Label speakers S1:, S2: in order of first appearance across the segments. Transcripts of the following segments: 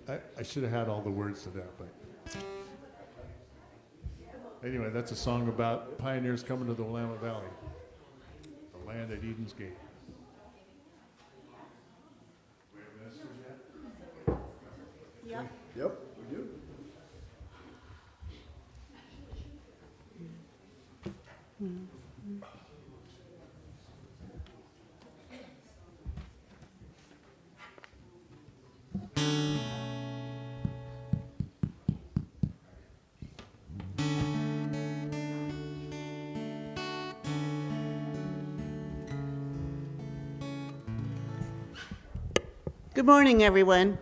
S1: I should have had all the words to that, but anyway, that's a song about pioneers coming to the Willamette Valley, the land at Eden's Gate.
S2: Yep.
S3: Yep, we do.
S2: Good morning, everyone.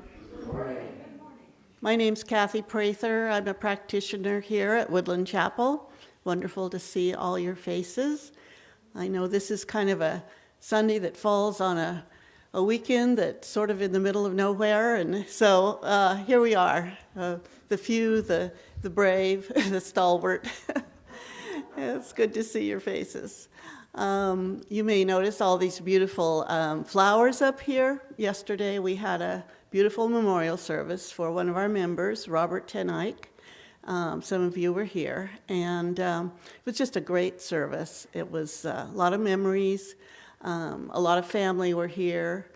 S2: My name's Kathy Prather. I'm a practitioner here at Woodland Chapel. Wonderful to see all your faces. I know this is kind of a Sunday that falls on a weekend that's sort of in the middle of nowhere, and so here we are, the few, the brave, the stalwart. It's good to see your faces. You may notice all these beautiful flowers up here. Yesterday we had a beautiful memorial service for one of our members, Robert Tenike. Some of you were here, and it was just a great service. It was a lot of memories. A lot of family were here.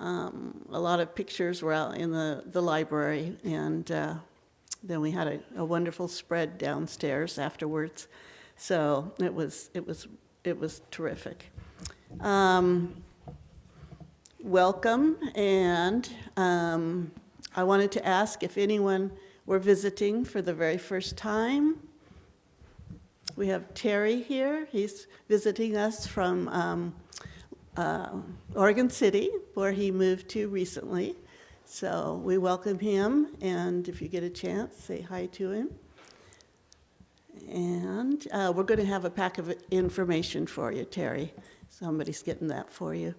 S2: A lot of pictures were out in the library, and then we had a wonderful spread downstairs afterwards. So it was terrific. Welcome, and I wanted to ask if anyone were visiting for the very first time. We have Terry here. He's visiting us from Oregon City, where he moved to recently. So we welcome him, and if you get a chance, say hi to him. And we're going to have a pack of information for you, Terry. Somebody's getting that for you.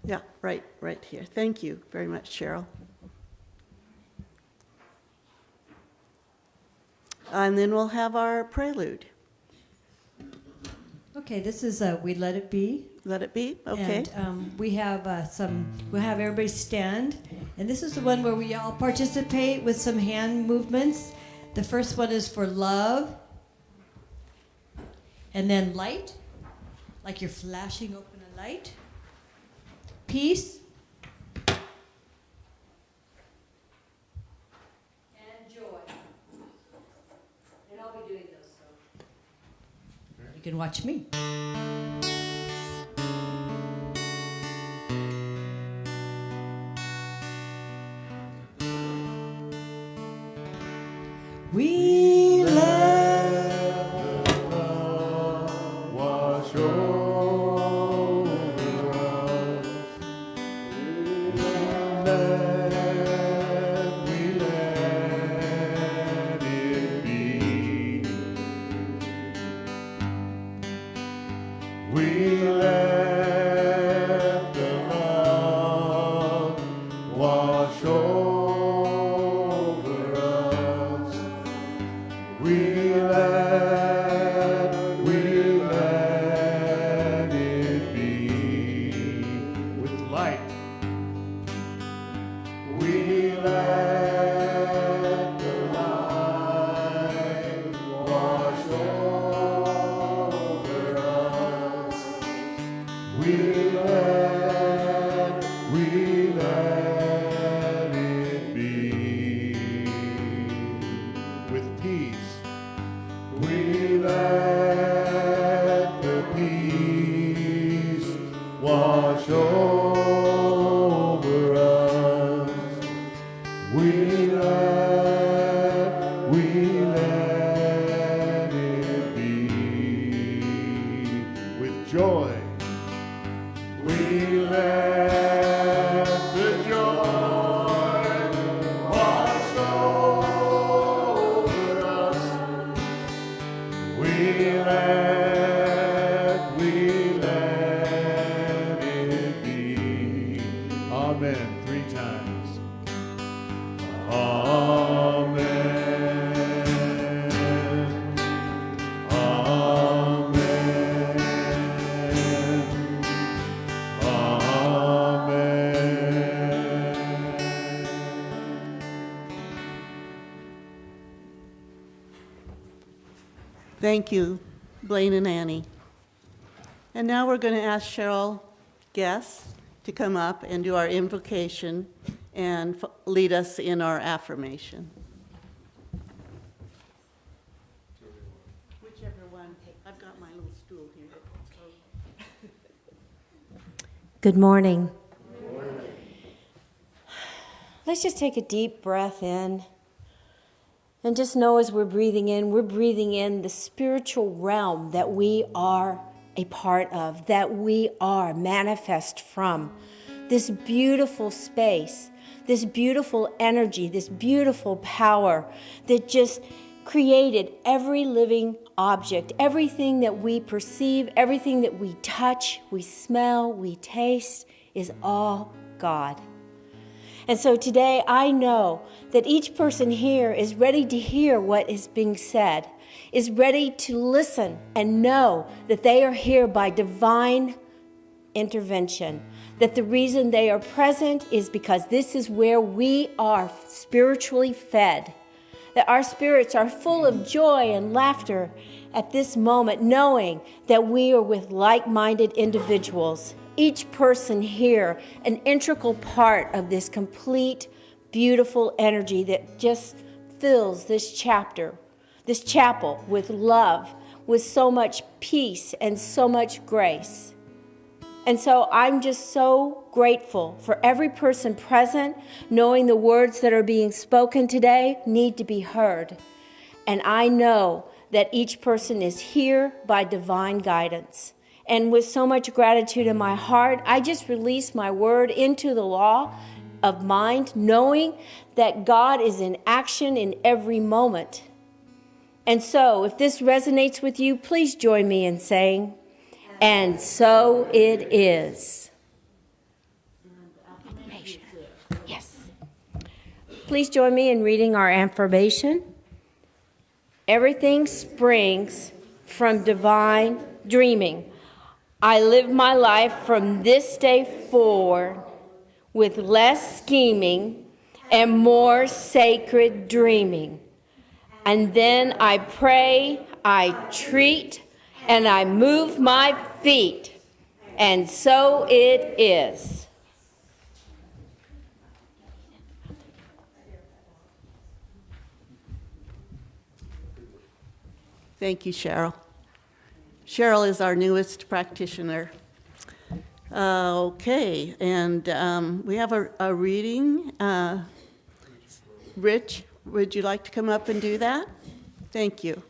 S2: Yeah, right here. Thank you very much, Cheryl. And then we'll have our prelude.
S4: Okay, this is We Let It Be.
S2: Let it be? Okay.
S4: And we'll have everybody stand. And this is the one where we all participate with some hand movements. The first one is for love. And then light, like you're flashing open a light. Peace. And joy. And I'll be doing those, so you can watch me. We let the love wash over us. We let it be. We let the love wash over. We let it be with light. We let the light wash over us. We let it be with peace. We let the peace wash over us. We let it be with joy. We let the joy wash over us. We let it be. Amen. 3 times. Amen. Amen. Amen.
S2: Thank you, Blaine and Annie. And now we're going to ask Cheryl Guest to come up and do our invocation and lead us in our affirmation. Whichever one. I've got my little stool here.
S3: Good morning. Let's just take a deep breath in and just know as we're breathing in the spiritual realm that we are a part of, that we are manifest from. This beautiful space, this beautiful energy, this beautiful power that just created every living object, everything that we perceive, everything that we touch, we smell, we taste, is all God. And so today I know that each person here is ready to hear what is being said, is ready to listen and know that they are here by divine intervention, that the reason they are present is because this is where we are spiritually fed, that our spirits are full of joy and laughter at this moment, knowing that we are with like-minded individuals. Each person here, an integral part of this complete, beautiful energy that just fills this chapel with love, with so much peace and so much grace. And so I'm just so grateful for every person present, knowing the words that are being spoken today need to be heard. And I know that each person is here by divine guidance. And with so much gratitude in my heart, I just release my word into the law of mind, knowing that God is in action in every moment. And so, if this resonates with you, please join me in saying, and so it is. Affirmation. Yes. Please join me in reading our affirmation. Everything springs from divine dreaming. I live my life from this day forward with less scheming and more sacred dreaming. And then I pray, I treat, and I move my feet. And so it is.
S2: Thank you, Cheryl. Cheryl is our newest practitioner. Okay, and we have a reading. Rich, would you like to come up and do that? Thank you.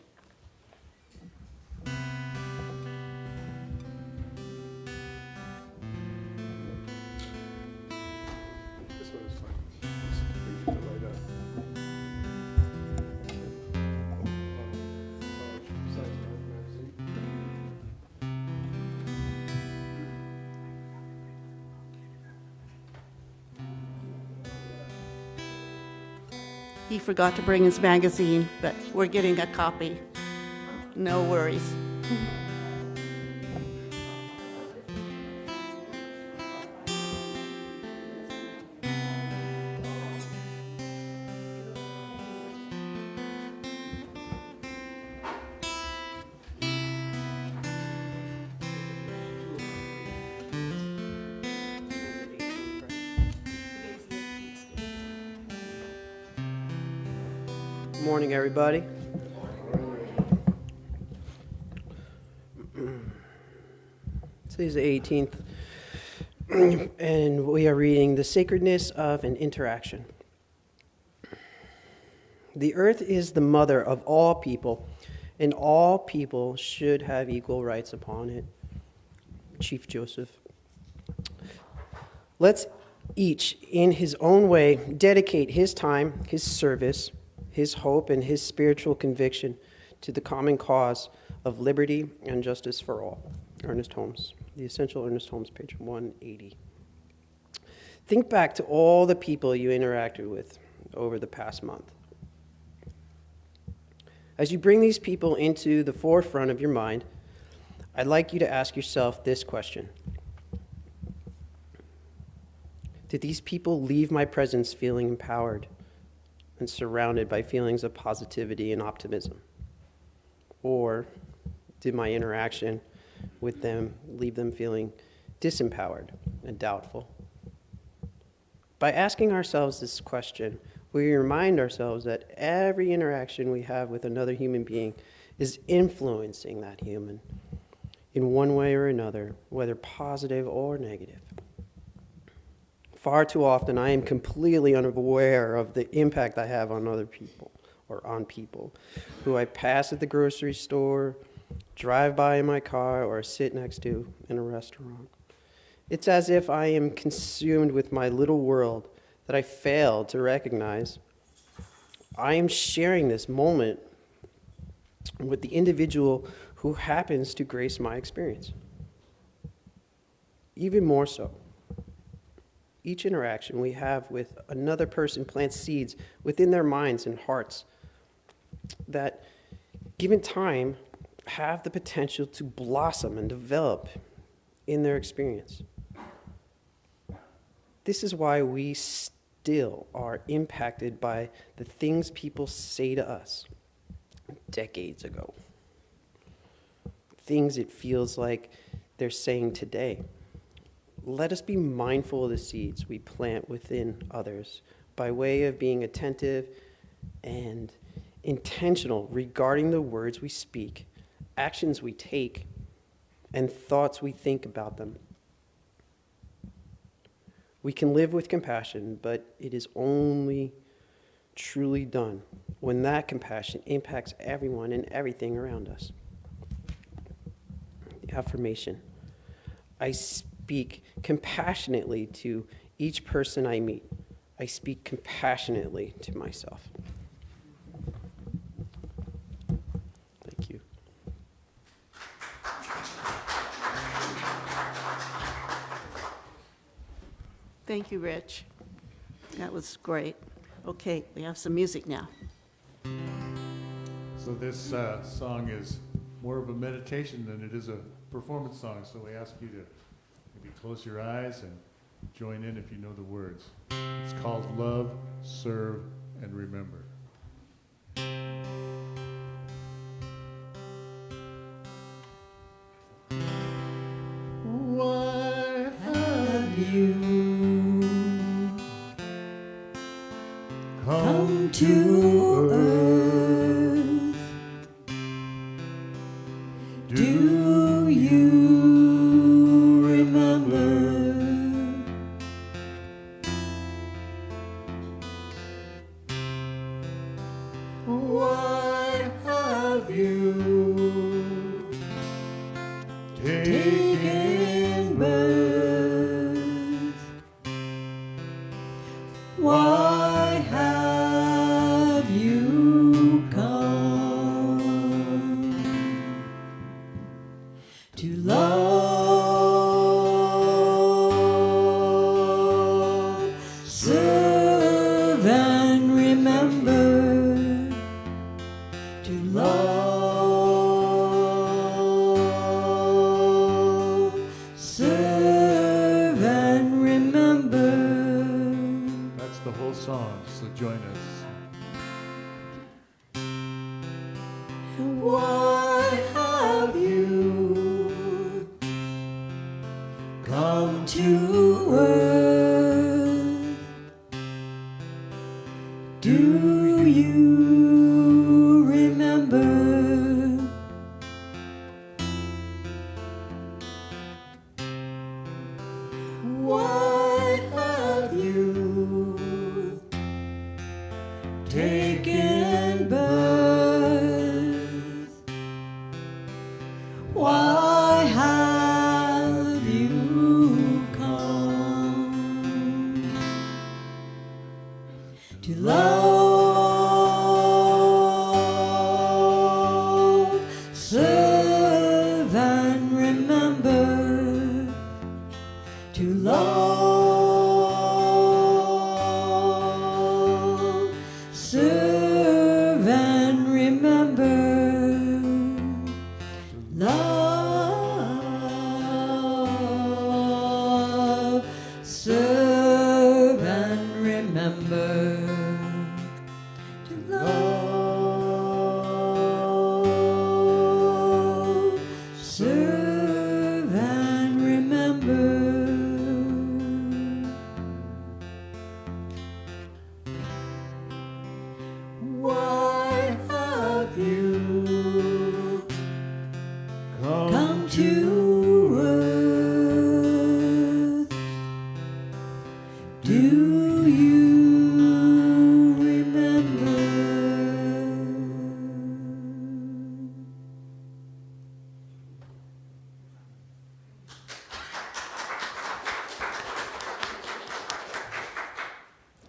S5: This one is fine. Just put it right up. Size magazine.
S2: He forgot to bring his magazine, but we're getting a copy. No worries.
S6: Good morning, everybody. Today's the 18th, and we are reading The Sacredness of an Interaction. The earth is the mother of all people, and all people should have equal rights upon it. Chief Joseph. Let's each, in his own way, dedicate his time, his service, his hope, and his spiritual conviction to the common cause of liberty and justice for all. Ernest Holmes, The Essential Ernest Holmes, page 180. Think back to all the people you interacted with over the past month. As you bring these people into the forefront of your mind, I'd like you to ask yourself this question. Did these people leave my presence feeling empowered and surrounded by feelings of positivity and optimism? Or did my interaction with them leave them feeling disempowered and doubtful? By asking ourselves this question, we remind ourselves that every interaction we have with another human being is influencing that human in one way or another, whether positive or negative. Far too often, I am completely unaware of the impact I have on other people or on people who I pass at the grocery store, drive by in my car, or sit next to in a restaurant. It's as if I am consumed with my little world that I fail to recognize I am sharing this moment with the individual who happens to grace my experience. Even more so, each interaction we have with another person plants seeds within their minds and hearts that, given time, have the potential to blossom and develop in their experience. This is why we still are impacted by the things people say to us decades ago. Things it feels like they're saying today. Let us be mindful of the seeds we plant within others by way of being attentive and intentional regarding the words we speak, actions we take, and thoughts we think about them. We can live with compassion, but it is only truly done when that compassion impacts everyone and everything around us. The affirmation: I speak compassionately to each person I meet. I speak compassionately to myself. Thank you.
S2: Thank you, Rich. That was great. Okay, we have some music now.
S1: So this song is more of a meditation than it is a performance song, so we ask you to maybe close your eyes and join in if you know the words. It's called Love, Serve, and Remember. Why have you come to earth? Do you remember? Why have you taken birth? Why have you come to love, serve, and remember? To love, serve, and remember. That's the whole song, so join us. Why have you come to earth? Do you remember? Why have you taken birth? Why have you come to love, serve, and remember? To love, serve, and remember. Love, serve, and remember.
S4: Do you remember?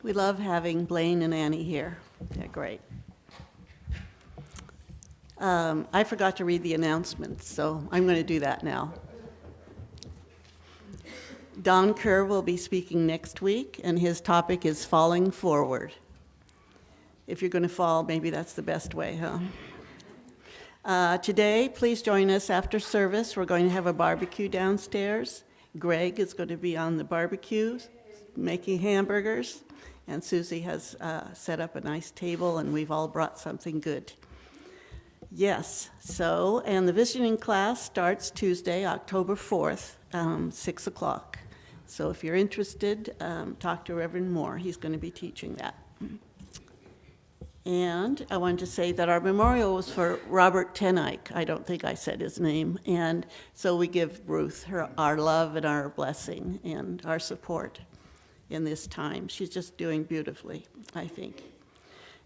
S2: We love having Blaine and Annie here. They're great. I forgot to read the announcements, so I'm going to do that now. Don Kerr will be speaking next week, and his topic is falling forward. If you're going to fall, maybe that's the best way, huh? Today, please join us after service. We're going to have a barbecue downstairs. Greg is going to be on the barbecue, making hamburgers, and Susie has set up a nice table, and we've all brought something good. Yes, so, and the visiting class starts Tuesday, October 4th, 6 o'clock. So if you're interested, talk to Reverend Moore. He's going to be teaching that. And I wanted to say that our memorial was for Robert Tenike. I don't think I said his name. And so we give Ruth our love and our blessing and our support in this time. She's just doing beautifully, I think.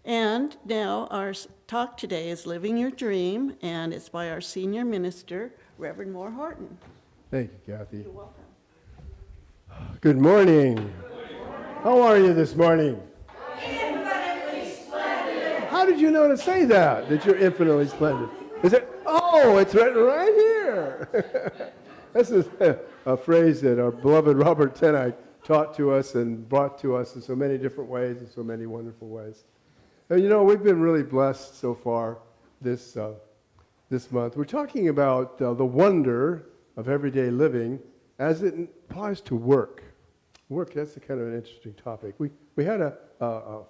S2: And now our talk today is Living Your Dream, and it's by our senior minister, Reverend Maur Horton.
S5: Thank you, Kathy.
S2: You're welcome.
S5: Good morning. How are you this morning?
S7: Infinitely splendid.
S5: How did you know to say that you're infinitely splendid? Is it? Oh, it's right here. This is a phrase that our beloved Robert Tenike taught to us and brought to us in so many different ways, in so many wonderful ways. And you know, we've been really blessed so far this month. We're talking about the wonder of everyday living as it applies to work. Work, that's a kind of an interesting topic. We had a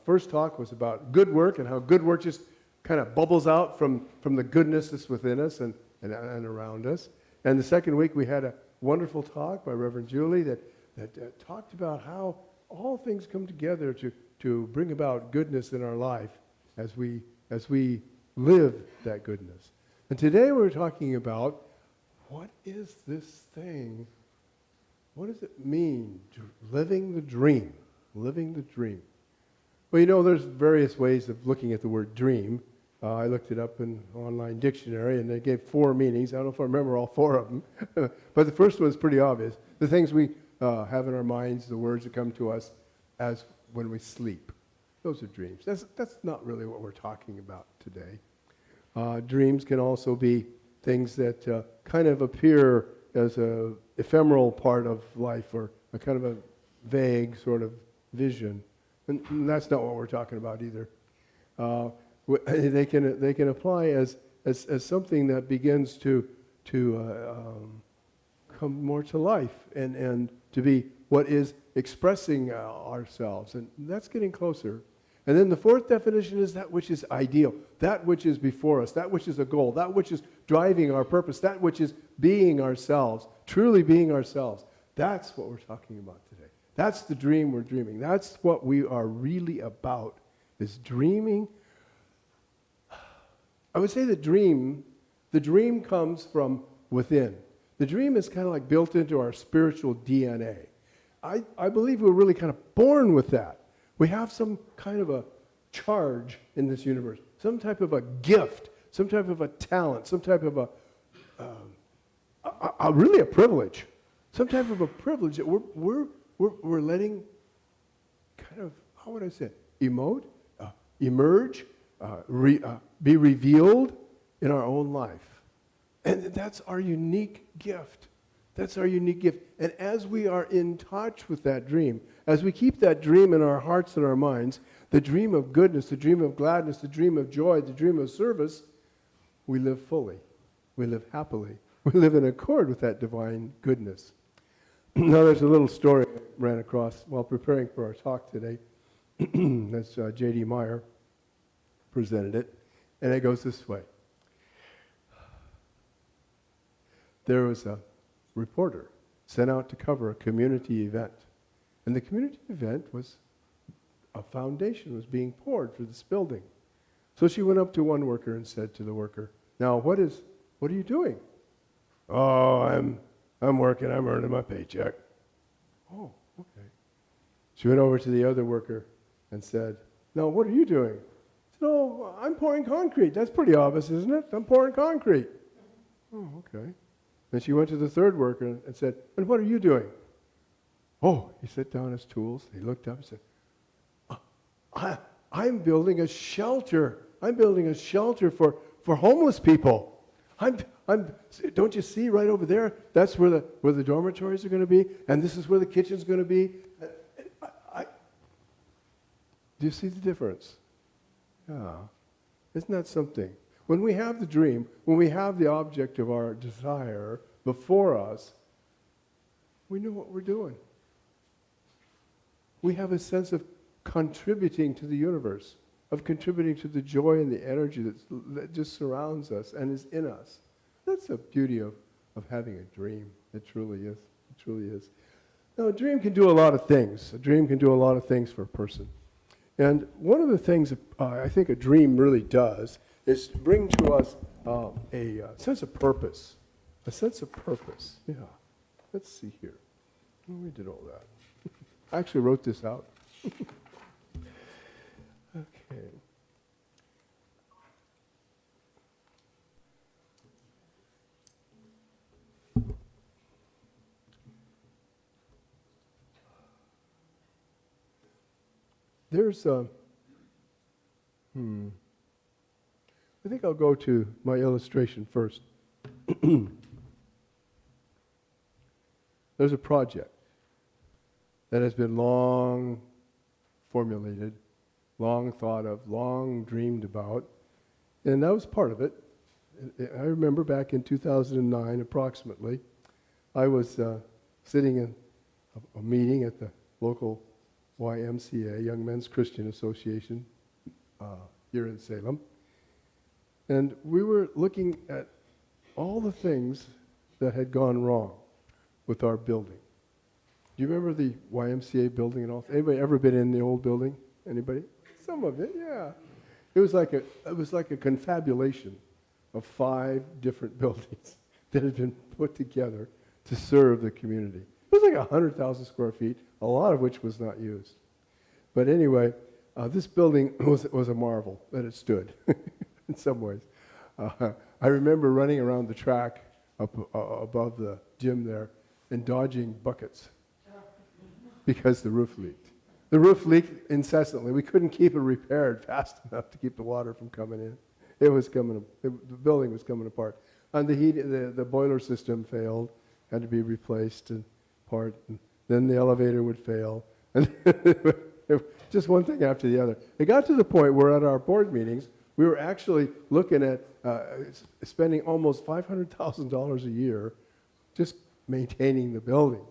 S5: first talk was about good work and how good work just kind of bubbles out from the goodness that's within us and around us. And the second week we had a wonderful talk by Reverend Julie that talked about how all things come together to bring about goodness in our life as we live that goodness. And today we're talking about what is this thing? What does it mean to living the dream? Living the dream. Well, you know, there's various ways of looking at the word dream. I looked it up in an online dictionary, and they gave 4 meanings. I don't know if I remember all 4 of them. But the first one's pretty obvious. The things we have in our minds, the words that come to us as when we sleep. Those are dreams. That's not really what we're talking about today. Dreams can also be things that kind of appear as a ephemeral part of life or a kind of a vague sort of vision. And that's not what we're talking about either. They can apply as something that begins to come more to life and to be what is expressing ourselves. And that's getting closer. And then the fourth definition is that which is ideal, that which is before us, that which is a goal, that which is driving our purpose, that which is being ourselves, truly being ourselves. That's what we're talking about today. That's the dream we're dreaming. That's what we are really about, is dreaming. I would say the dream comes from within. The dream is kind of like built into our spiritual DNA. I believe we're really kind of born with that. We have some kind of a charge in this universe, some type of a gift, some type of a talent, some type of really a privilege, some type of a privilege that we're letting kind of, how would I say it, emerge, be revealed in our own life. And that's our unique gift. That's our unique gift. And as we are in touch with that dream, as we keep that dream in our hearts and our minds, the dream of goodness, the dream of gladness, the dream of joy, the dream of service, we live fully. We live happily. We live in accord with that divine goodness. Now, there's a little story I ran across while preparing for our talk today. That's J.D. Meyer presented it. And it goes this way. There was a reporter sent out to cover a community event. And the community event was, a foundation was being poured for this building. So she went up to one worker and said to the worker, "Now, what are you doing?" "Oh, I'm working, I'm earning my paycheck." "Oh, okay." She went over to the other worker and said, "No, what are you doing?" She said, "Oh, I'm pouring concrete. That's pretty obvious, isn't it? I'm pouring concrete." "Oh, okay." Then she went to the third worker and said, "And what are you doing?" Oh, he set down his tools. He looked up and said, I'm building a shelter. I'm building a shelter for homeless people. Don't you see right over there? That's where the dormitories are going to be, and this is where the kitchen's going to be. Do you see the difference? Yeah. Isn't that something? When we have the dream, when we have the object of our desire before us, we know what we're doing. We have a sense of contributing to the universe, of contributing to the joy and the energy that just surrounds us and is in us. That's the beauty of having a dream. It truly is. It truly is. Now, a dream can do a lot of things. A dream can do a lot of things for a person. And one of the things I think a dream really does is bring to us a sense of purpose. A sense of purpose. Yeah. Let's see here. Oh, we did all that. I actually wrote this out. Okay. There's I think I'll go to my illustration first. There's a project that has been long formulated, long thought of, long dreamed about, and that was part of it. I remember back in 2009, approximately, I was sitting in a meeting at the local YMCA, Young Men's Christian Association, here in Salem, and we were looking at all the things that had gone wrong with our building. Do you remember the YMCA building and all? Anybody ever been in the old building? Anybody? Some of it, yeah. It was like a confabulation of 5 different buildings that had been put together to serve the community. It was like 100,000 square feet, a lot of which was not used. But anyway, this building was a marvel that it stood in some ways. I remember running around the track up above the gym there and dodging buckets because the roof leaked. The roof leaked incessantly. We couldn't keep it repaired fast enough to keep the water from coming in. The building was coming apart. And the boiler system failed, had to be replaced in part. And then the elevator would fail. And just one thing after the other. It got to the point where at our board meetings, we were actually looking at spending almost $500,000 a year just maintaining the building.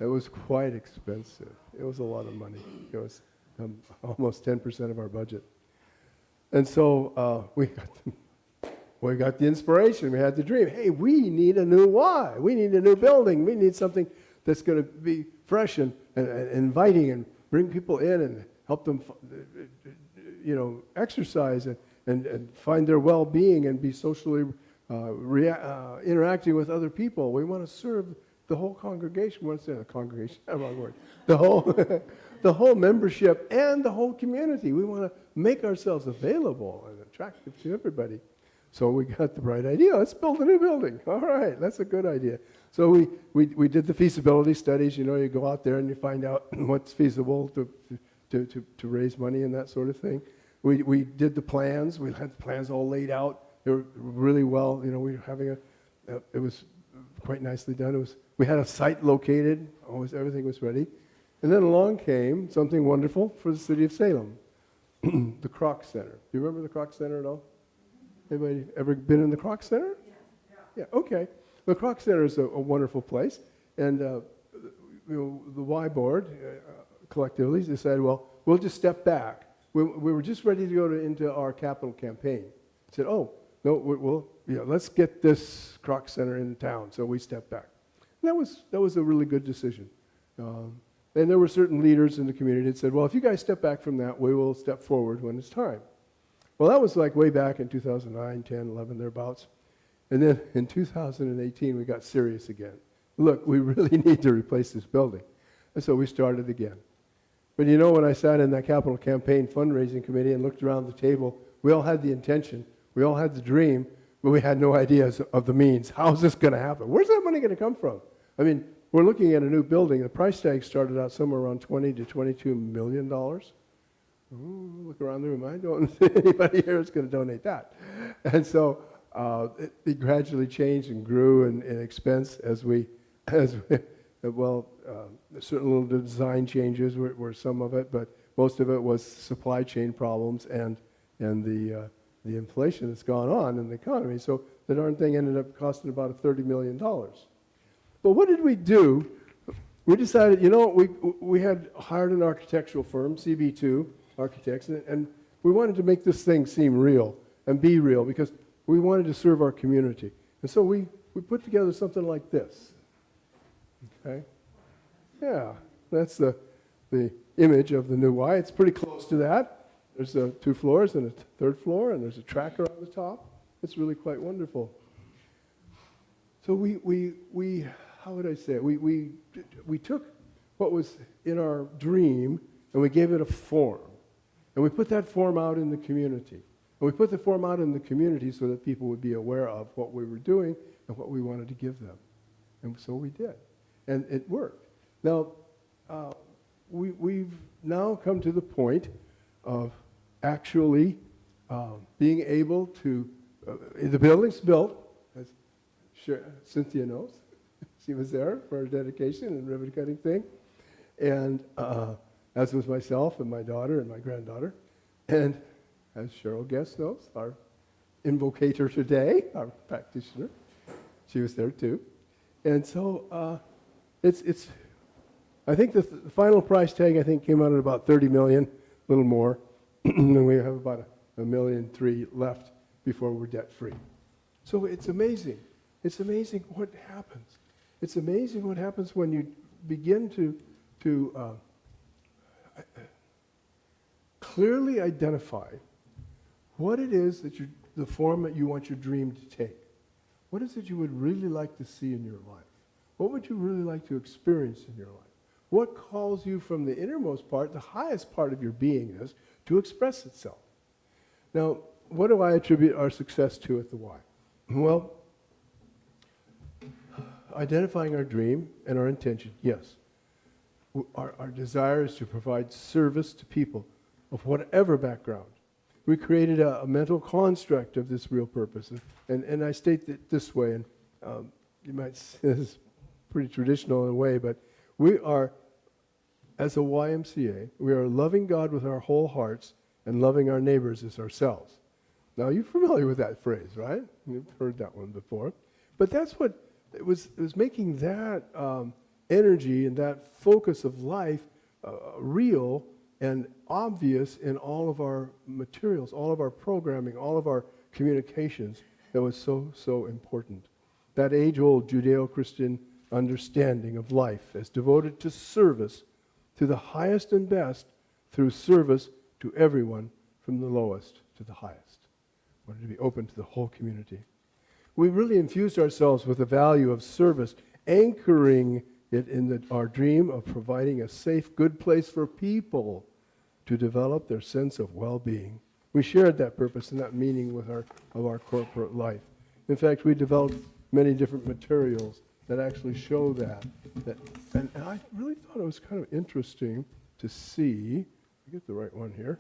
S5: It was quite expensive. It was a lot of money. It was almost 10% of our budget. And so we got the inspiration. We had the dream. Hey, we need a new Y. We need a new building. We need something that's going to be fresh and inviting and bring people in and help them, exercise and find their well-being and be socially interacting with other people. We want to serve the whole congregation. We want to say the congregation, wrong word. The whole membership and the whole community. We want to make ourselves available and attractive to everybody. So we got the bright idea. Let's build a new building. All right, that's a good idea. So we did the feasibility studies. You go out there and you find out what's feasible to raise money and that sort of thing. We did the plans. We had the plans all laid out. They were really well. We were having it was quite nicely done. We had a site located. Everything was ready. And then along came something wonderful for the city of Salem, the Kroc Center. Do you remember the Kroc Center at all? Anybody ever been in the Kroc Center? Yeah, okay. The Kroc Center is a wonderful place. And the Y board collectively decided, well, we'll just step back. We were just ready to go into our capital campaign. Said, oh, no, let's get this Kroc Center in town. So we stepped back. And that was a really good decision. And there were certain leaders in the community that said, well, if you guys step back from that, we will step forward when it's time. Well, that was like way back in 2009, 10, 11, thereabouts. And then in 2018, we got serious again. Look, we really need to replace this building. And so we started again. But you know, when I sat in that capital campaign fundraising committee and looked around the table, we all had the intention, we all had the dream, but we had no ideas of the means. How is this going to happen? Where's that money going to come from? I mean, we're looking at a new building. The price tag started out somewhere around $20 to $22 million. Ooh, look around the room. I don't see anybody here that's going to donate that. And so it gradually changed and grew in expense certain little design changes were some of it, but most of it was supply chain problems and the inflation that's gone on in the economy. So the darn thing ended up costing about $30 million. But what did we do? We decided, we had hired an architectural firm, CB2 Architects, and we wanted to make this thing seem real and be real because we wanted to serve our community. And so we put together something like this. Okay? Yeah, that's the image of the new Y. It's pretty close to that. There's 2 floors and a third floor, and there's a tracker on the top. It's really quite wonderful. So we how would I say it? We took what was in our dream and we gave it a form. And we put that form out in the community. And we put the form out in the community so that people would be aware of what we were doing and what we wanted to give them. And so we did. And it worked. Now, we've now come to the point of actually being able to, the building's built, as Cynthia knows. She was there for our dedication and ribbon cutting thing. And as was myself and my daughter and my granddaughter. And as Cheryl Guest knows, our invocator today, our practitioner, she was there too. And so it's I think the final price tag, I think, came out at about $30 million, a little more. And we have about $1.3 million left before we're debt-free. So it's amazing. It's amazing what happens. It's amazing what happens when you begin to clearly identify what it is that the form that you want your dream to take. What is it you would really like to see in your life? What would you really like to experience in your life? What calls you from the innermost part, the highest part of your beingness, to express itself? Now, what do I attribute our success to at the Y? Well, identifying our dream and our intention, yes. Our desire is to provide service to people of whatever background. We created a mental construct of this real purpose. And I state it this way, and you might say this is pretty traditional in a way, but we are, as a YMCA, we are loving God with our whole hearts and loving our neighbors as ourselves. Now, you're familiar with that phrase, right? You've heard that one before. But that's what, it was making that energy and that focus of life real and obvious in all of our materials, all of our programming, all of our communications that was so important. That age-old Judeo-Christian understanding of life as devoted to service to the highest and best through service to everyone from the lowest to the highest. Wanted to be open to the whole community. We really infused ourselves with the value of service, anchoring it in our dream of providing a safe, good place for people to develop their sense of well-being. We shared that purpose and that meaning with our corporate life. In fact, we developed many different materials that actually show that. And I really thought it was kind of interesting to see, I get the right one here,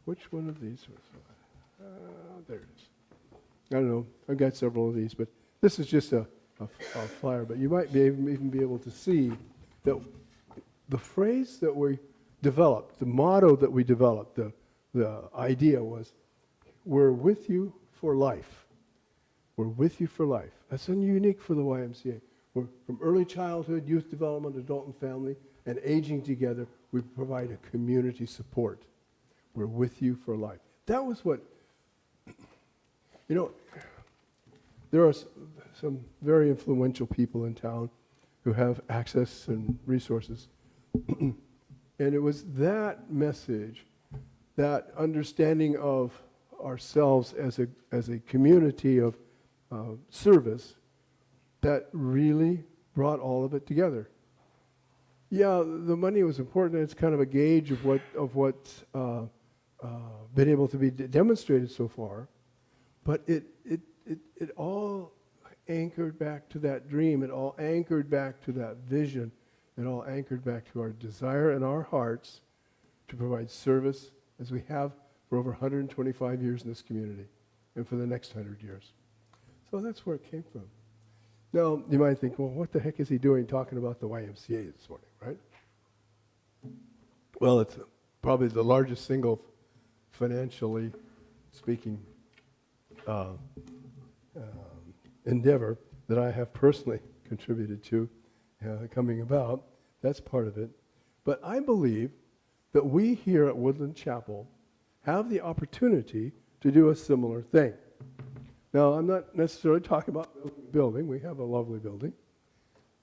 S5: which one of these was, there it is. I don't know, I've got several of these, but this is just a flyer, but you might even be able to see that the phrase that we developed, the motto that we developed, the idea was, we're with you for life. We're with you for life. That's unique for the YMCA. We're from early childhood, youth development, adult and family, and aging together, we provide a community support. We're with you for life. That was what, there are some very influential people in town who have access and resources. And it was that message, that understanding of ourselves as a community of service that really brought all of it together. Yeah, the money was important. It's kind of a gauge of what's been able to be demonstrated so far. But it all anchored back to that dream. It all anchored back to that vision. It all anchored back to our desire in our hearts to provide service as we have for over 125 years in this community and for the next 100 years. So that's where it came from. Now, you might think, well, what the heck is he doing talking about the YMCA this morning, right? Well, it's probably the largest single, financially speaking, endeavor that I have personally contributed to coming about. That's part of it. But I believe that we here at Woodland Chapel have the opportunity to do a similar thing. Now, I'm not necessarily talking about building. We have a lovely building.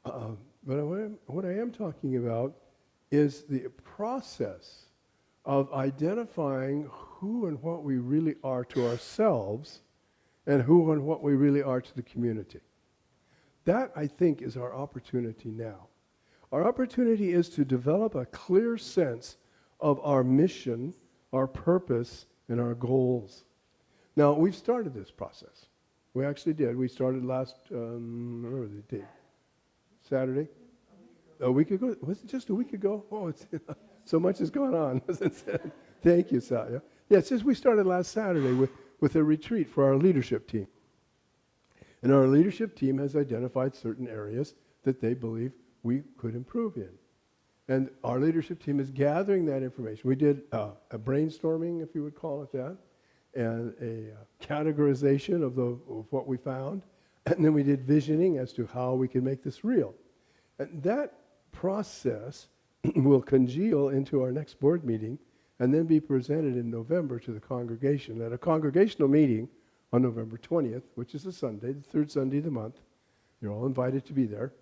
S5: But what I am talking about is the process of identifying who and what we really are to ourselves and who and what we really are to the community. That, I think, is our opportunity now. Our opportunity is to develop a clear sense of our mission, our purpose, and our goals. Now, we've started this process. We actually did. We started last, remember the date? Saturday? A week ago? Was it just a week ago? Oh, it's so much has gone on. Thank you, Salia. Yes, just we started last Saturday with a retreat for our leadership team. And our leadership team has identified certain areas that they believe we could improve in. And our leadership team is gathering that information. We did a brainstorming, if you would call it that, and a categorization of what we found. And then we did visioning as to how we can make this real. And that process will congeal into our next board meeting and then be presented in November to the congregation at a congregational meeting on November 20th, which is a Sunday, the third Sunday of the month. You're all invited to be there.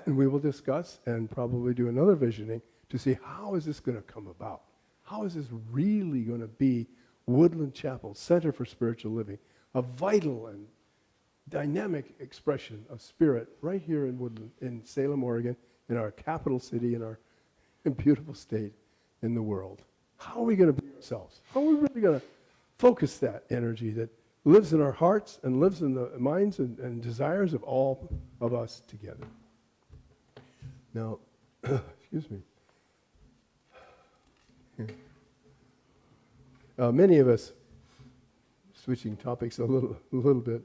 S5: And we will discuss and probably do another visioning to see how is this going to come about? How is this really going to be Woodland Chapel, Center for Spiritual Living, a vital and dynamic expression of spirit right here in Woodland, in Salem, Oregon, in our capital city, in our beautiful state in the world. How are we going to be ourselves? How are we really going to focus that energy that lives in our hearts and lives in the minds and desires of all of us together? Now, excuse me. Many of us, switching topics a little bit,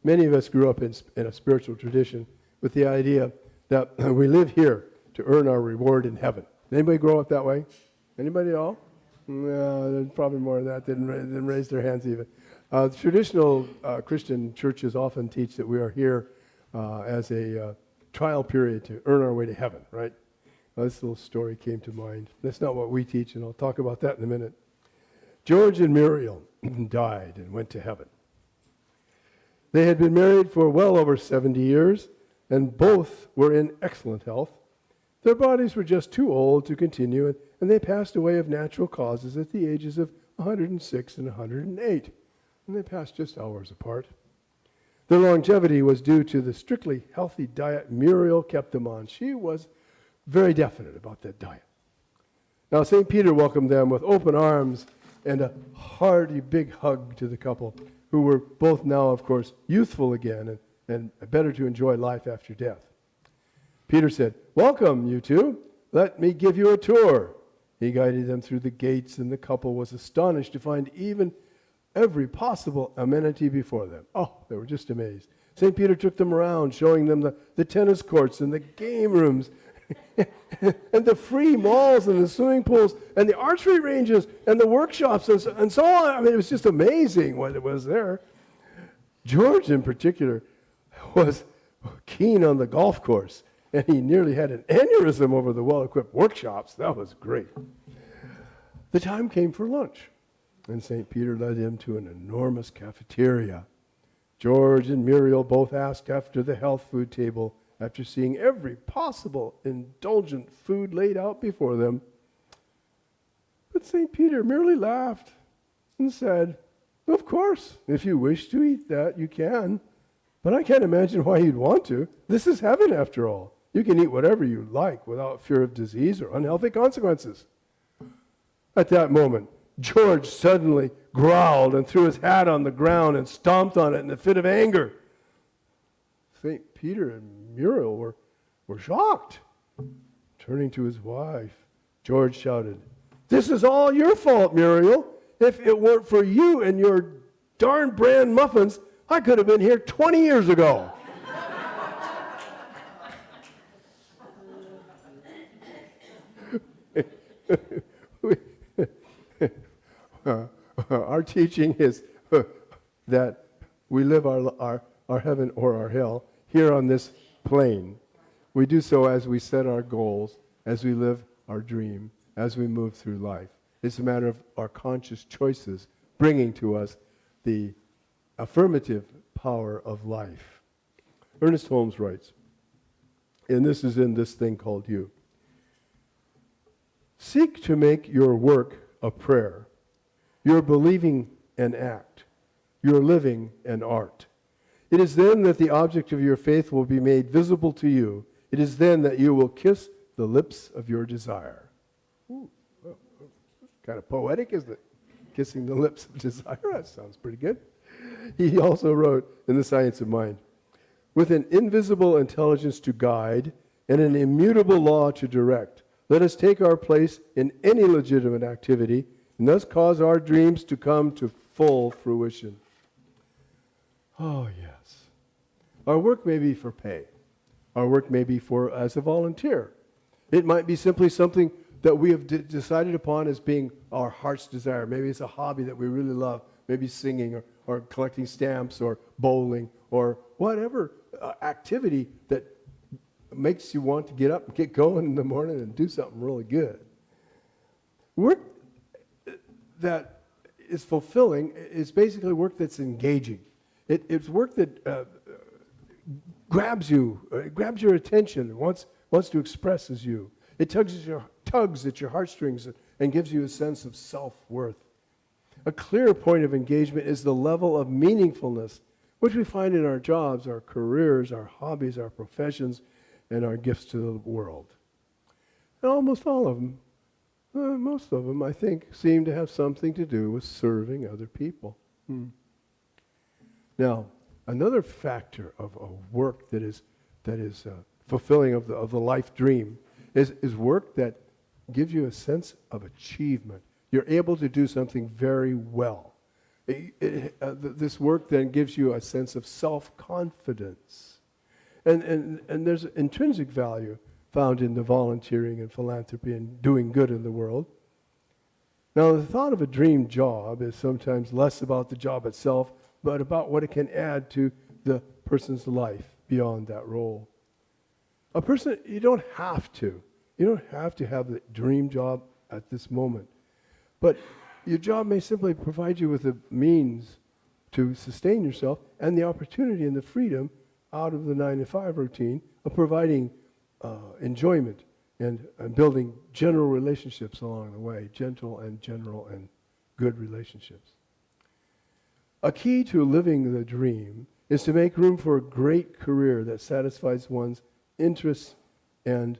S5: many of us grew up in a spiritual tradition with the idea that we live here to earn our reward in heaven. Anybody grow up that way? Anybody at all? No, there's probably more of that. Didn't raise their hands even. Traditional Christian churches often teach that we are here as a trial period to earn our way to heaven, right? This little story came to mind. That's not what we teach, and I'll talk about that in a minute. George and Muriel died and went to heaven. They had been married for well over 70 years, and both were in excellent health. Their bodies were just too old to continue, and they passed away of natural causes at the ages of 106 and 108, and they passed just hours apart. Their longevity was due to the strictly healthy diet Muriel kept them on. She was very definite about that diet. Now, St. Peter welcomed them with open arms and a hearty big hug to the couple, who were both now, of course, youthful again and better to enjoy life after death. Peter said, "Welcome, you two. Let me give you a tour." He guided them through the gates, and the couple was astonished to find even every possible amenity before them. Oh, they were just amazed. St. Peter took them around, showing them the tennis courts and the game rooms and the free malls and the swimming pools and the archery ranges and the workshops and so on. I mean, it was just amazing what it was there. George, in particular, was keen on the golf course, and he nearly had an aneurysm over the well-equipped workshops. That was great. The time came for lunch, and St. Peter led him to an enormous cafeteria. George and Muriel both asked after the health food table after seeing every possible indulgent food laid out before them. But St. Peter merely laughed and said, "Of course, if you wish to eat that, you can. But I can't imagine why you'd want to. This is heaven, after all. You can eat whatever you like without fear of disease or unhealthy consequences. At that moment, George suddenly growled and threw his hat on the ground and stomped on it in a fit of anger. St. Peter and Muriel were shocked. Turning to his wife, George shouted, "This is all your fault, Muriel. If it weren't for you and your darn bran muffins, I could have been here 20 years ago." Our teaching is that we live our heaven or our hell here on this plane. We do so as we set our goals, as we live our dream, as we move through life. It's a matter of our conscious choices bringing to us the affirmative power of life. Ernest Holmes writes, and this is in this thing called You. Seek to make your work a prayer, your believing an act, your living an art. It is then that the object of your faith will be made visible to you. It is then that you will kiss the lips of your desire. Ooh, well, kind of poetic, isn't it? Kissing the lips of desire. That sounds pretty good. He also wrote in The Science of Mind, with an invisible intelligence to guide and an immutable law to direct, let us take our place in any legitimate activity and thus cause our dreams to come to full fruition. Oh, yes. Our work may be for pay. Our work may be for as a volunteer. It might be simply something that we have decided upon as being our heart's desire. Maybe it's a hobby that we really love, maybe singing or collecting stamps or bowling or whatever activity that makes you want to get up and get going in the morning and do something really good. Work that is fulfilling is basically work that's engaging. It's work that grabs you, grabs your attention, wants to express as you. It tugs at your heartstrings and gives you a sense of self-worth. A clear point of engagement is the level of meaningfulness which we find in our jobs, our careers, our hobbies, our professions, and our gifts to the world. And almost all of them, most of them, I think, seem to have something to do with serving other people. Now, another factor of a work that is fulfilling of the life dream is work that gives you a sense of achievement. You're able to do something very well. This work then gives you a sense of self-confidence. And there's intrinsic value found in the volunteering and philanthropy and doing good in the world. Now, the thought of a dream job is sometimes less about the job itself, but about what it can add to the person's life beyond that role. A person, you don't have to have the dream job at this moment. But your job may simply provide you with the means to sustain yourself and the opportunity and the freedom out of the 9-to-5 routine of providing enjoyment and building general relationships along the way, gentle and general and good relationships. A key to living the dream is to make room for a great career that satisfies one's interests and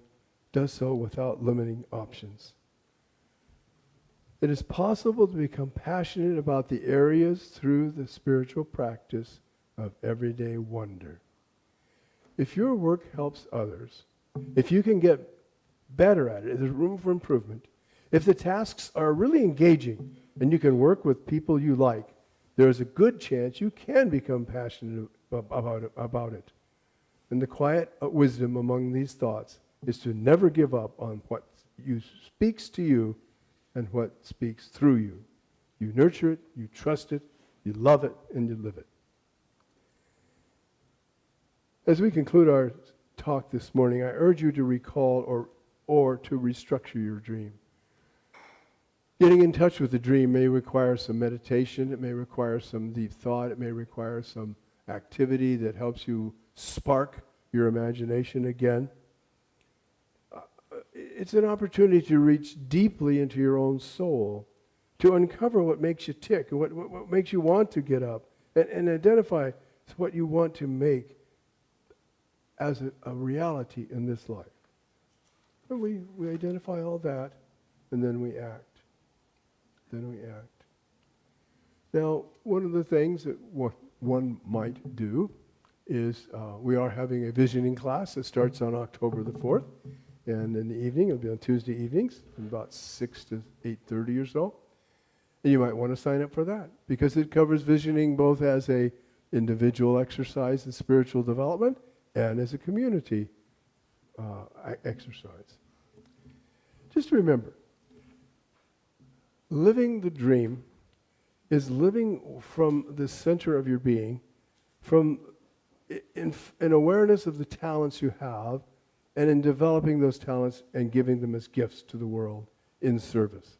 S5: does so without limiting options. It is possible to become passionate about the areas through the spiritual practice of everyday wonder. If your work helps others, if you can get better at it, if there's room for improvement, if the tasks are really engaging and you can work with people you like, there's a good chance you can become passionate about it. And the quiet wisdom among these thoughts is to never give up on what speaks to you and what speaks through you. You nurture it, you trust it, you love it, and you live it. As we conclude our talk this morning, I urge you to recall or to restructure your dream. Getting in touch with the dream may require some meditation, it may require some deep thought, it may require some activity that helps you spark your imagination again. It's an opportunity to reach deeply into your own soul, to uncover what makes you tick, and what makes you want to get up, and identify what you want to make as a reality in this life. And we identify all that, and then we act. Now, one of the things that one might do is we are having a visioning class that starts on October the 4th. And in the evening, it'll be on Tuesday evenings, from about 6 to 8:30 or so. And you might want to sign up for that, because it covers visioning both as a individual exercise in spiritual development and as a community exercise. Just remember, living the dream is living from the center of your being, from in awareness of the talents you have, and in developing those talents and giving them as gifts to the world in service.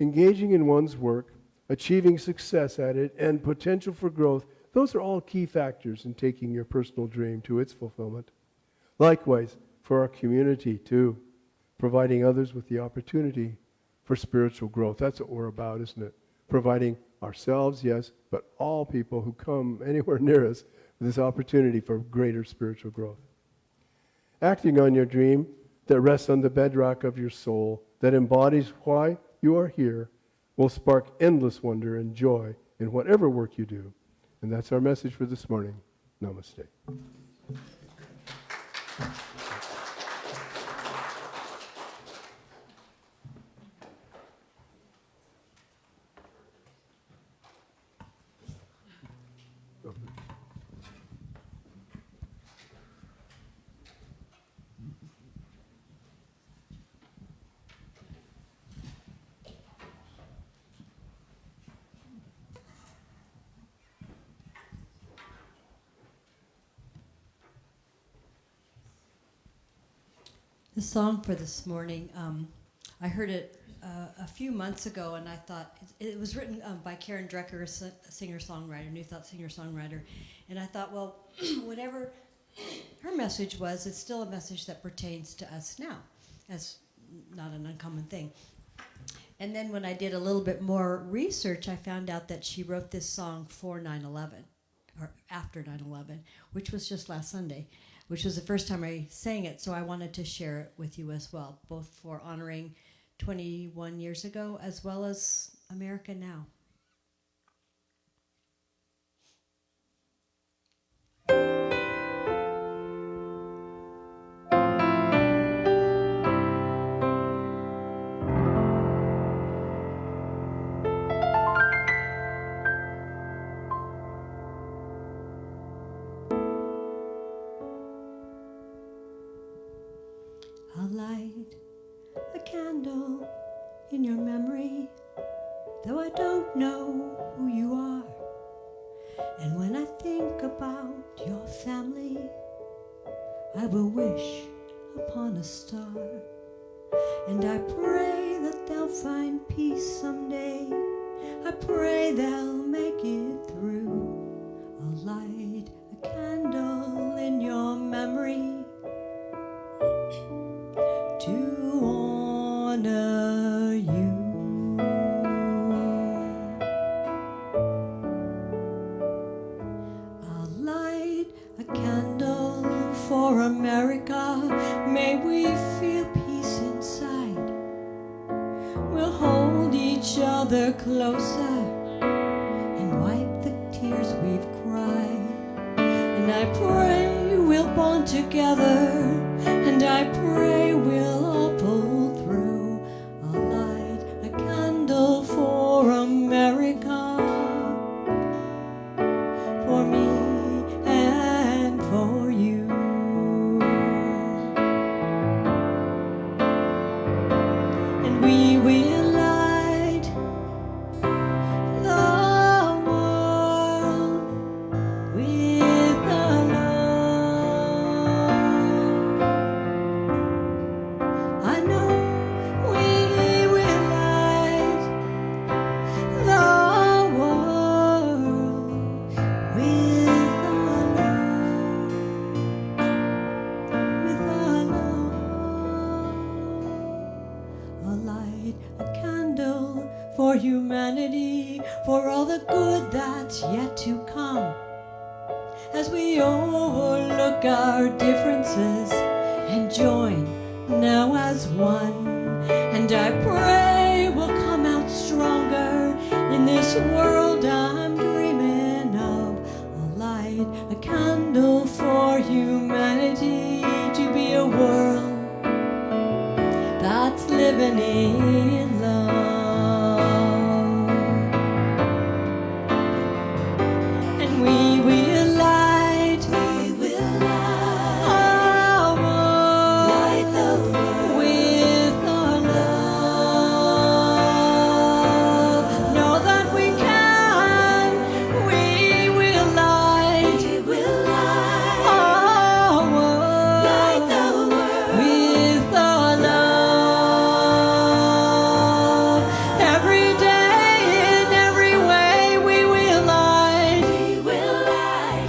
S5: Engaging in one's work, achieving success at it, and potential for growth, those are all key factors in taking your personal dream to its fulfillment. Likewise, for our community too, providing others with the opportunity for spiritual growth. That's what we're about, isn't it? Providing ourselves, yes, but all people who come anywhere near us with this opportunity for greater spiritual growth. Acting on your dream that rests on the bedrock of your soul, that embodies why you are here, will spark endless wonder and joy in whatever work you do. And that's our message for this morning. Namaste.
S4: The song for this morning, I heard it a few months ago, and I thought it was written by Karen Drecker, a singer-songwriter, New Thought singer-songwriter, and I thought, well, whatever her message was, it's still a message that pertains to us now, as not an uncommon thing. And then when I did a little bit more research, I found out that she wrote this song for 9/11, or after 9/11, which was just last Sunday, which was the first time I sang it, so I wanted to share it with you as well, both for honoring 21 years ago as well as America now. I'll light a candle in your memory, though I don't know who you are. And when I think about your family, I will wish upon a star. And I pray that they'll find peace someday. I pray they'll make it through. I'll light a candle in your memory to honor you. I'll light a candle for America. May we feel peace inside. We'll hold each other closer and wipe the tears we've cried. And I pray we'll bond together, and I pray we'll all pull through. I'll light a candle for America, for me and for you. And we will light the world with the love. I know we will light the world with our love, with our love. I'll light a candle for humanity, for all the good that's yet to come, as we overlook our differences and join now as one. And I pray we'll come out stronger in this world I'm dreaming of. A light, a candle for humanity, to be a world that's living in love. And we will light our world with our love. Know that we can, we will light our world with our love. Every day, in every way, we will light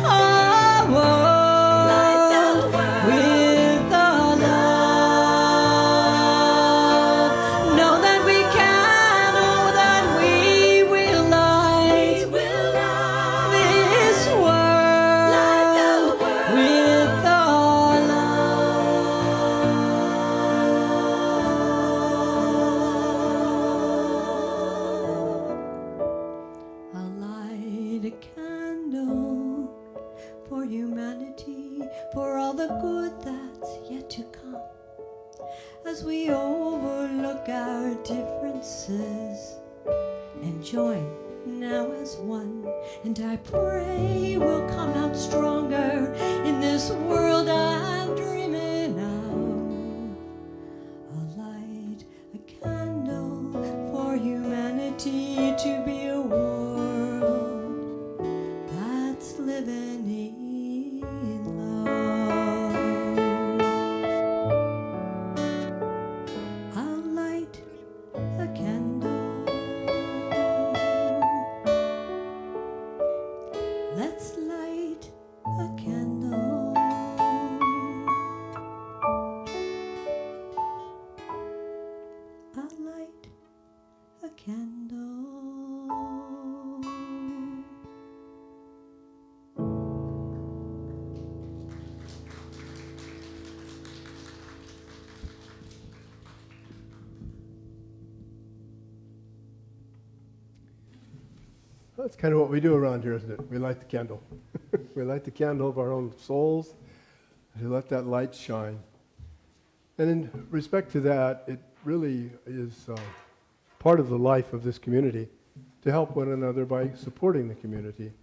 S4: our world with our love. Know that we can, oh, that we will light this world with our love. I'll light a candle for humanity, for all the good that's yet to come, as we overlook our differences and join now as one. And I pray we'll come out stronger in this world I'm dreaming of. I'll light a candle for humanity, to be a world that's living in love. I'll light a candle. Let's light a candle. I'll light a candle.
S5: That's kind of what we do around here, isn't it? We light the candle. We light the candle of our own souls to let that light shine. And in respect to that, it really is part of the life of this community to help one another by supporting the community.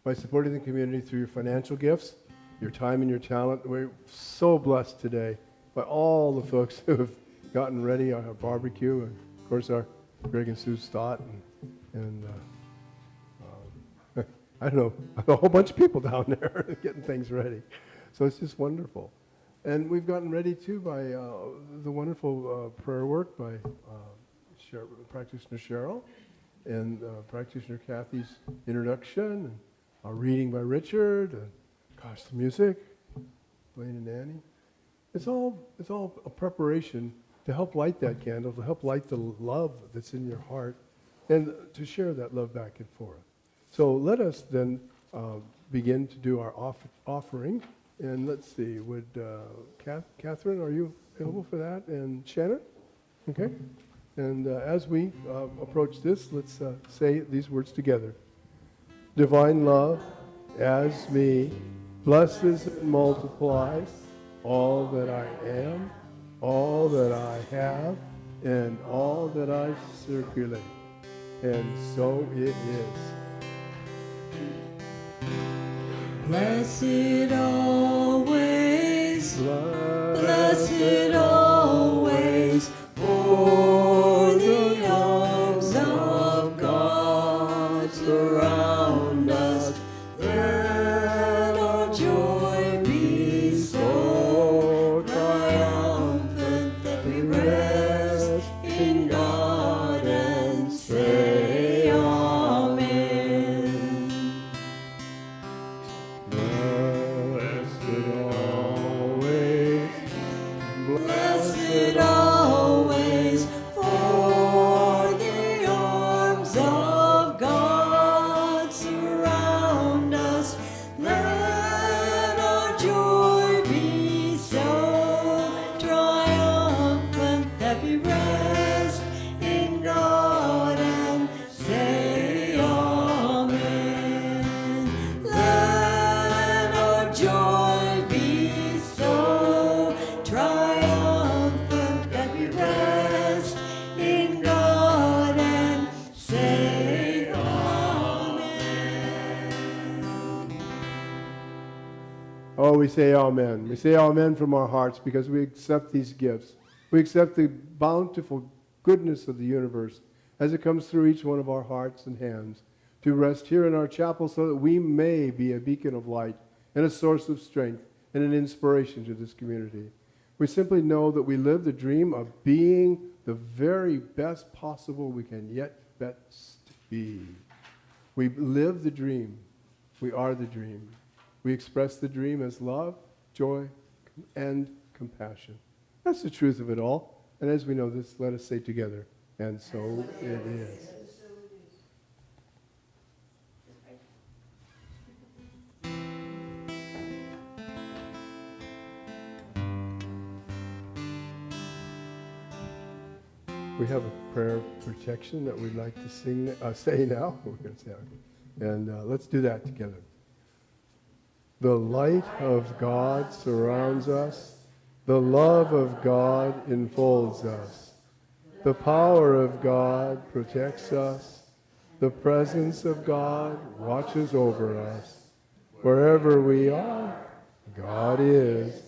S5: By supporting the community through your financial gifts, your time and your talent. We're so blessed today by all the folks who have gotten ready our barbecue, and of course our Greg and Sue Stott, and I don't know, a whole bunch of people down there getting things ready. So it's just wonderful. And we've gotten ready too by the wonderful prayer work by Practitioner Cheryl and Practitioner Kathy's introduction, and our reading by Richard, and gosh, the music, Blaine and Annie. It's all a preparation to help light that candle, to help light the love that's in your heart, and to share that love back and forth. So let us then begin to do our offering. And let's see, would Catherine, are you available for that? And Shannon? Okay. And as we approach this, let's say these words together. Divine love, as me, blesses and multiplies all that I am, all that I have, and all that I circulate. And so it is.
S4: Blessed always, blessed always, for the arms of God surround us. Let our joy be so triumphant that we rest in God and say Amen.
S5: Blessed always, Oh, we say amen. We say amen from our hearts because we accept these gifts. We accept the bountiful goodness of the universe as it comes through each one of our hearts and hands to rest here in our chapel so that we may be a beacon of light and a source of strength and an inspiration to this community. We simply know that we live the dream of being the very best possible we can yet best be. We live the dream. We are the dream. We express the dream as love, joy, and compassion. That's the truth of it all. And as we know this, let us say together, and so it is. We have a prayer of protection that we'd like to say now. We're going to say it. And let's do that together. The light of God surrounds us. The love of God enfolds us. The power of God protects us. The presence of God watches over us. Wherever we are, God is,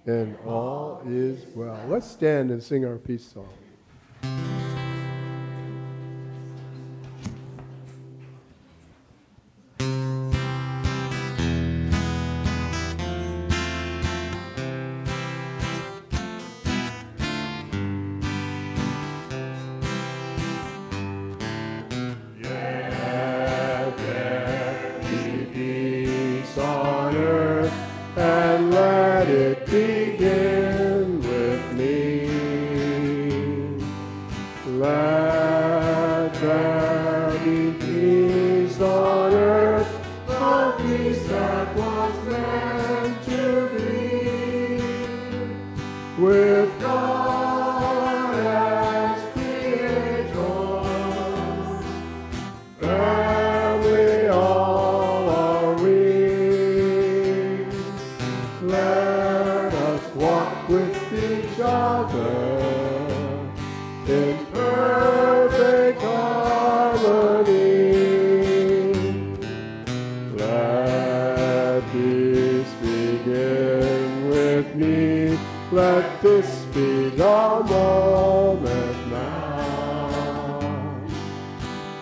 S5: and all is well. Let's stand and sing our peace song. Let this be the moment now.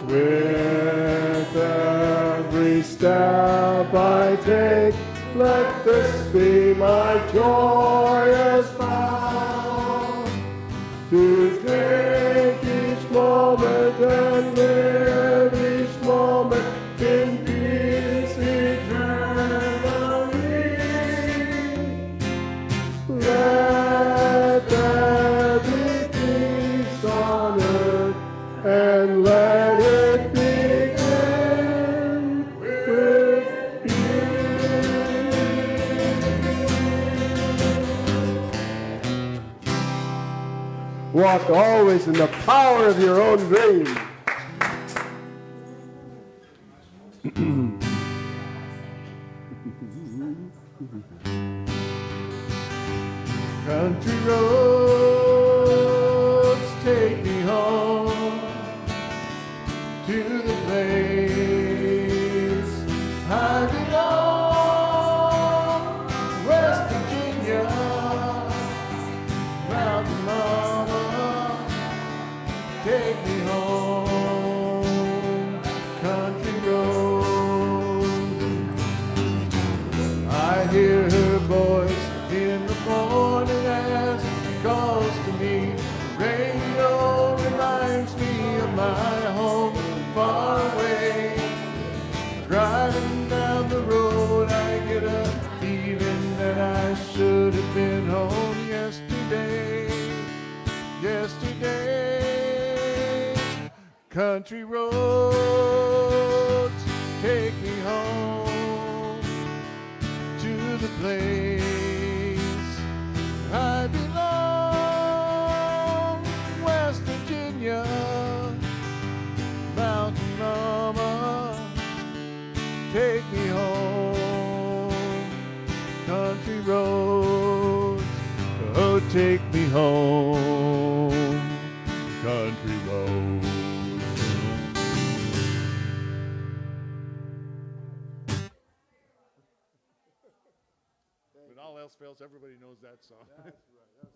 S5: With every step I take, let this be my joyous vow. To take each moment and live each moment in peace eternally. Let there be peace on earth, and let it begin with you. Walk always in the power of your own dream. Country roads take me home to the place I belong, West Virginia, Mountain Mama, take me home, country roads. I hear her voice in the morning as she calls to me. Radio reminds me of my home far away. Driving down the road, I get a feeling that I should have been home yesterday. Yesterday, country roads take me home to the place I belong, West Virginia, Mountain Mama, take me home, country roads, oh take me home, country roads.
S1: else fails, everybody knows that song.
S5: That's right.